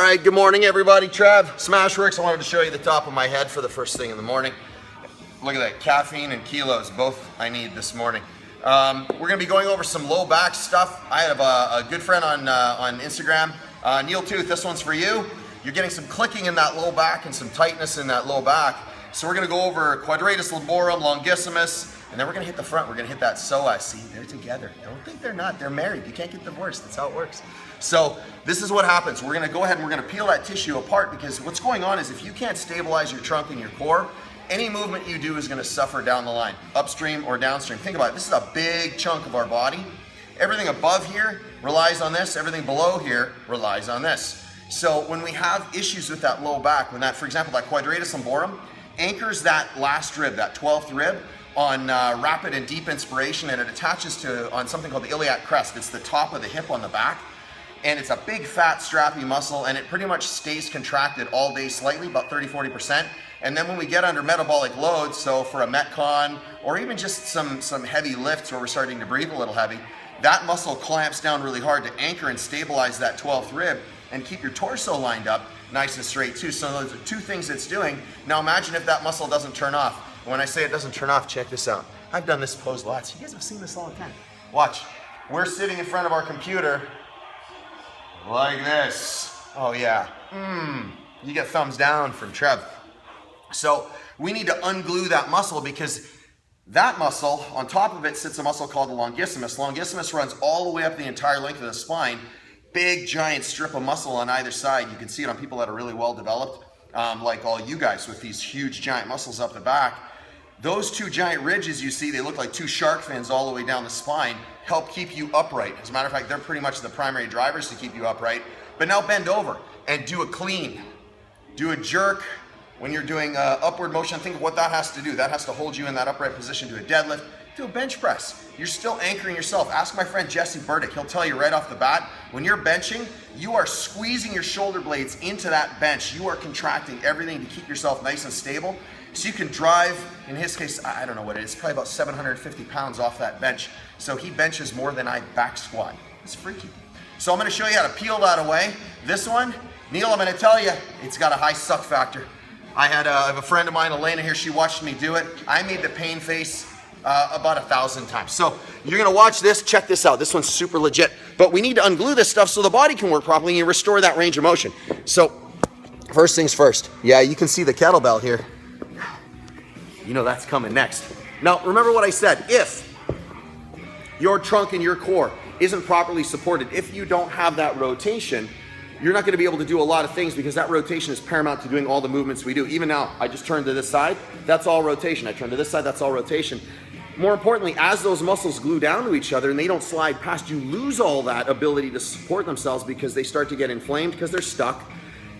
right, good morning everybody. Trev, SmashweRx. I wanted to show you the top of my head for the first thing in the morning. Look at that, caffeine and kilos, both I need this morning. We're gonna be going over some low back stuff. I have a good friend on Instagram, Neil Tooth, this one's for you. You're getting some clicking in that low back and some tightness in that low back. So we're gonna go over quadratus lumborum, longissimus, and then we're gonna hit the front. We're gonna hit that psoas. See, they're together. Don't think they're not, they're married. You can't get divorced, that's how it works. So this is what happens. We're gonna go ahead and we're gonna peel that tissue apart, because what's going on is if you can't stabilize your trunk and your core, any movement you do is gonna suffer down the line, upstream or downstream. Think about it, this is a big chunk of our body. Everything above here relies on this, everything below here relies on this. So when we have issues with that low back, when that, for example, that quadratus lumborum anchors that last rib, that 12th rib, on rapid and deep inspiration, and it attaches to on something called the iliac crest. It's the top of the hip on the back, and it's a big fat strappy muscle, and it pretty much stays contracted all day slightly, about 30-40%. And then when we get under metabolic loads, so for a Metcon or even just some heavy lifts where we're starting to breathe a little heavy, that muscle clamps down really hard to anchor and stabilize that 12th rib and keep your torso lined up nice and straight too. So those are two things it's doing. Now imagine if that muscle doesn't turn off. When I say it doesn't turn off, check this out. I've done this pose lots. You guys have seen this all the time. Watch. We're sitting in front of our computer like this. Oh yeah. You get thumbs down from Trev. So we need to unglue that muscle, because that muscle, on top of it sits a muscle called the longissimus. Longissimus runs all the way up the entire length of the spine. Big giant strip of muscle on either side. You can see it on people that are really well developed, like all you guys with these huge giant muscles up the back. Those two giant ridges you see, they look like two shark fins all the way down the spine, help keep you upright. As a matter of fact, they're pretty much the primary drivers to keep you upright. But now bend over and do a clean. Do a jerk. When you're doing upward motion, think of what that has to do. That has to hold you in that upright position. Do a deadlift, do a bench press. You're still anchoring yourself. Ask my friend Jesse Burdick, he'll tell you right off the bat, when you're benching, you are squeezing your shoulder blades into that bench. You are contracting everything to keep yourself nice and stable. So you can drive, in his case, I don't know what it is, probably about 750 pounds off that bench. So he benches more than I back squat. It's freaky. So I'm gonna show you how to peel that away. This one, Neil, I'm gonna tell you, it's got a high suck factor. I have a friend of mine, Elena here, she watched me do it. I made the pain face about 1,000 times. So you're gonna watch this, check this out. This one's super legit. But we need to unglue this stuff so the body can work properly and restore that range of motion. So first things first. Yeah, you can see the kettlebell here. You know that's coming next. Now remember what I said, if your trunk and your core isn't properly supported, if you don't have that rotation, you're not gonna be able to do a lot of things, because that rotation is paramount to doing all the movements we do. Even now, I just turned to this side, that's all rotation. I turned to this side, that's all rotation. More importantly, as those muscles glue down to each other and they don't slide past, you lose all that ability to support themselves, because they start to get inflamed because they're stuck.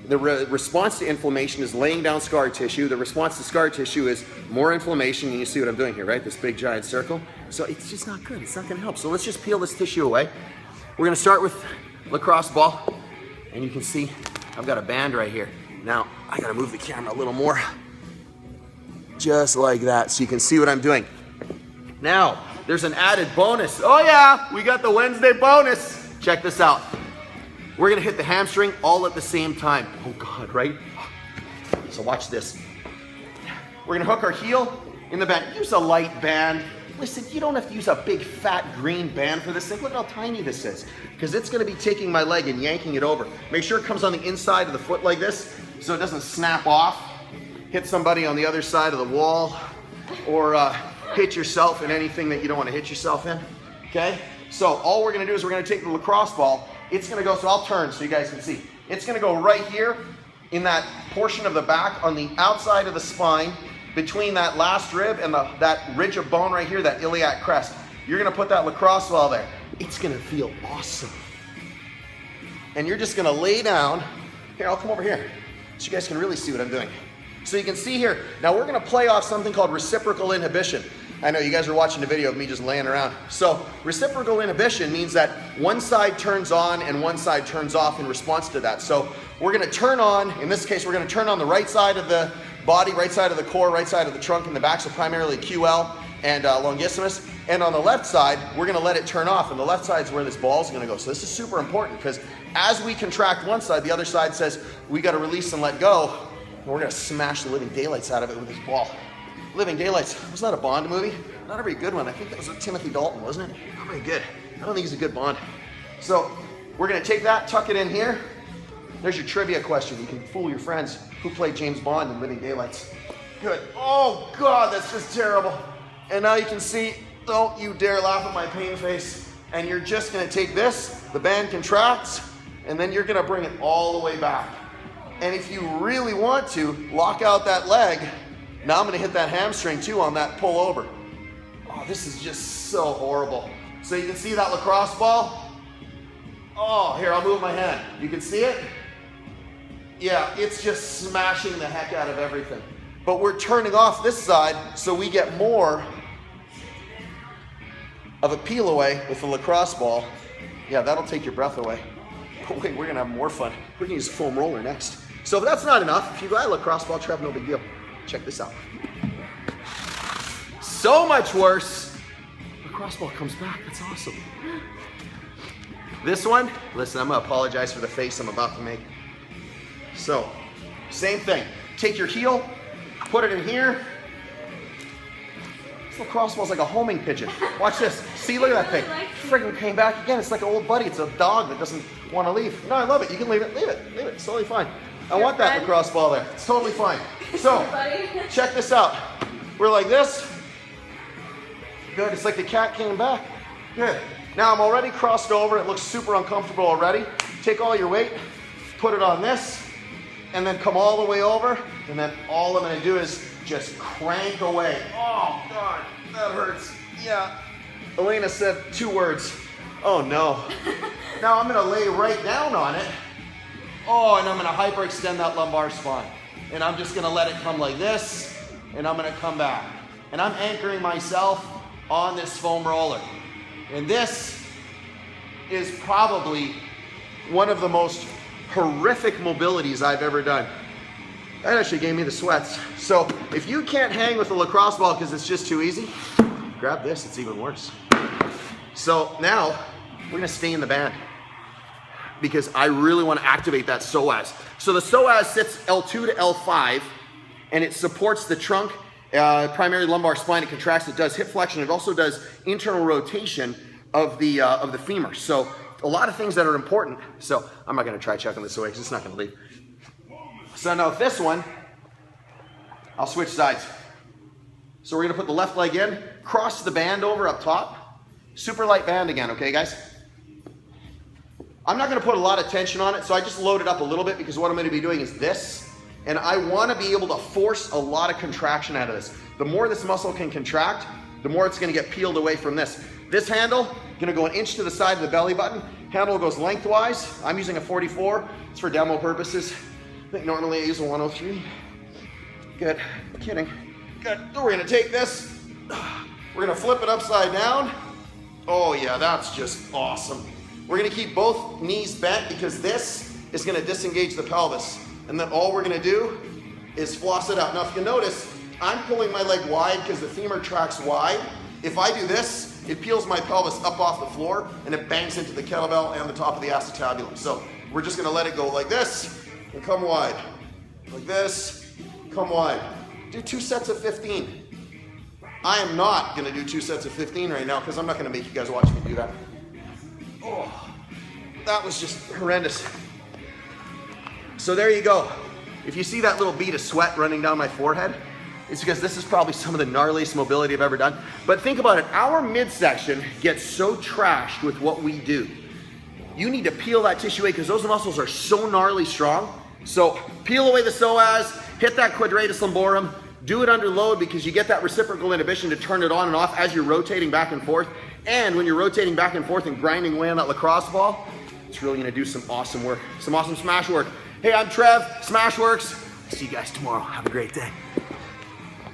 The response to inflammation is laying down scar tissue. The response to scar tissue is more inflammation, and you see what I'm doing here, right? This big giant circle. So it's just not good, it's not gonna help. So let's just peel this tissue away. We're gonna start with lacrosse ball. And you can see I've got a band right here. Now I gotta move the camera a little more. Just like that, so you can see what I'm doing. Now, there's an added bonus. Oh yeah, we got the Wednesday bonus. Check this out. We're gonna hit the hamstring all at the same time. Oh God, right? So watch this. We're gonna hook our heel in the band. Use a light band. Listen, you don't have to use a big fat green band for this thing. Look how tiny this is, because it's gonna be taking my leg and yanking it over. Make sure it comes on the inside of the foot like this, so it doesn't snap off. Hit somebody on the other side of the wall, or hit yourself in anything that you don't wanna hit yourself in, okay? So all we're gonna do is we're gonna take the lacrosse ball. It's gonna go, so I'll turn so you guys can see. It's gonna go right here in that portion of the back on the outside of the spine, between that last rib and that ridge of bone right here, that iliac crest. You're gonna put that lacrosse ball there. It's gonna feel awesome. And you're just gonna lay down. Here, I'll come over here so you guys can really see what I'm doing. So you can see here, now we're gonna play off something called reciprocal inhibition. I know you guys are watching a video of me just laying around. So reciprocal inhibition means that one side turns on and one side turns off in response to that. So we're gonna turn on, in this case, we're gonna turn on the right side of the body, right side of the core, right side of the trunk and the back, so primarily QL. and longissimus. And on the left side, we're gonna let it turn off, and the left side is where this ball is gonna go. So this is super important, because as we contract one side, the other side says, we gotta release and let go, and we're gonna smash the living daylights out of it with this ball. Living Daylights, was that a Bond movie? Not a very good one. I think that was with Timothy Dalton, wasn't it? Not very good. I don't think he's a good Bond. So we're gonna take that, tuck it in here. There's your trivia question. You can fool your friends. Who played James Bond in Living Daylights? Good. Oh God, that's just terrible. And now you can see, don't you dare laugh at my pain face. And you're just gonna take this, the band contracts, and then you're gonna bring it all the way back. And if you really want to, lock out that leg. Now I'm gonna hit that hamstring too on that pull over. Oh, this is just so horrible. So you can see that lacrosse ball? Oh, here, I'll move my hand. You can see it? Yeah, it's just smashing the heck out of everything. But we're turning off this side so we get more of a peel away with the lacrosse ball. Yeah, that'll take your breath away. But wait, we're gonna have more fun. We're gonna use a foam roller next. So if that's not enough, if you got a lacrosse ball, Trev, no big deal. Check this out. So much worse. Lacrosse ball comes back, that's awesome. This one, listen, I'm gonna apologize for the face I'm about to make. So, same thing. Take your heel, put it in here. This lacrosse ball's like a homing pigeon. Watch this. See, look at that thing. Friggin' came back again. It's like an old buddy. It's a dog that doesn't want to leave. No, I love it. You can leave it. Leave it. Leave it. It's totally fine. I want that lacrosse ball there. It's totally fine. So, check this out. We're like this. Good. It's like the cat came back. Good. Now I'm already crossed over. It looks super uncomfortable already. Take all your weight, put it on this, and then come all the way over. And then all I'm going to do is just crank away. Oh, God, that hurts. Yeah. Elena said 2 words. Oh, no. Now I'm going to lay right down on it. Oh, and I'm going to hyperextend that lumbar spine. And I'm just going to let it come like this, and I'm going to come back. And I'm anchoring myself on this foam roller. And this is probably one of the most horrific mobilities I've ever done. That actually gave me the sweats. So if you can't hang with a lacrosse ball because it's just too easy, grab this, it's even worse. So now we're gonna stay in the band because I really wanna activate that Psoas. So the Psoas sits L2 to L5 and it supports the trunk, primary lumbar spine. It contracts, it does hip flexion. It also does internal rotation of the femur. So a lot of things that are important. So I'm not gonna try chucking this away because it's not gonna leave. So now this one, I'll switch sides. So we're gonna put the left leg in, cross the band over up top. Super light band again, okay guys? I'm not gonna put a lot of tension on it, so I just load it up a little bit because what I'm gonna be doing is this, and I wanna be able to force a lot of contraction out of this. The more this muscle can contract, the more it's gonna get peeled away from this. This handle, gonna go 1 inch to the side of the belly button. Handle goes lengthwise. I'm using a 44, it's for demo purposes. I think normally I use a 103. Good, kidding. Good, so we're gonna take this, we're gonna flip it upside down. Oh yeah, that's just awesome. We're gonna keep both knees bent because this is gonna disengage the pelvis. And then all we're gonna do is floss it out. Now if you notice, I'm pulling my leg wide because the femur tracks wide. If I do this, it peels my pelvis up off the floor and it bangs into the kettlebell and the top of the acetabulum. So we're just gonna let it go like this and come wide. Like this, come wide. Do 2 sets of 15. I am not gonna do 2 sets of 15 right now because I'm not gonna make you guys watch me do that. Oh, that was just horrendous. So there you go. If you see that little bead of sweat running down my forehead, it's because this is probably some of the gnarliest mobility I've ever done. But think about it, our midsection gets so trashed with what we do. You need to peel that tissue away because those muscles are so gnarly strong. So peel away the psoas, hit that quadratus lumborum, do it under load because you get that reciprocal inhibition to turn it on and off as you're rotating back and forth. And when you're rotating back and forth and grinding away on that lacrosse ball, it's really gonna do some awesome work, some awesome smash work. Hey, I'm Trev, SmashweRx. See you guys tomorrow. Have a great day.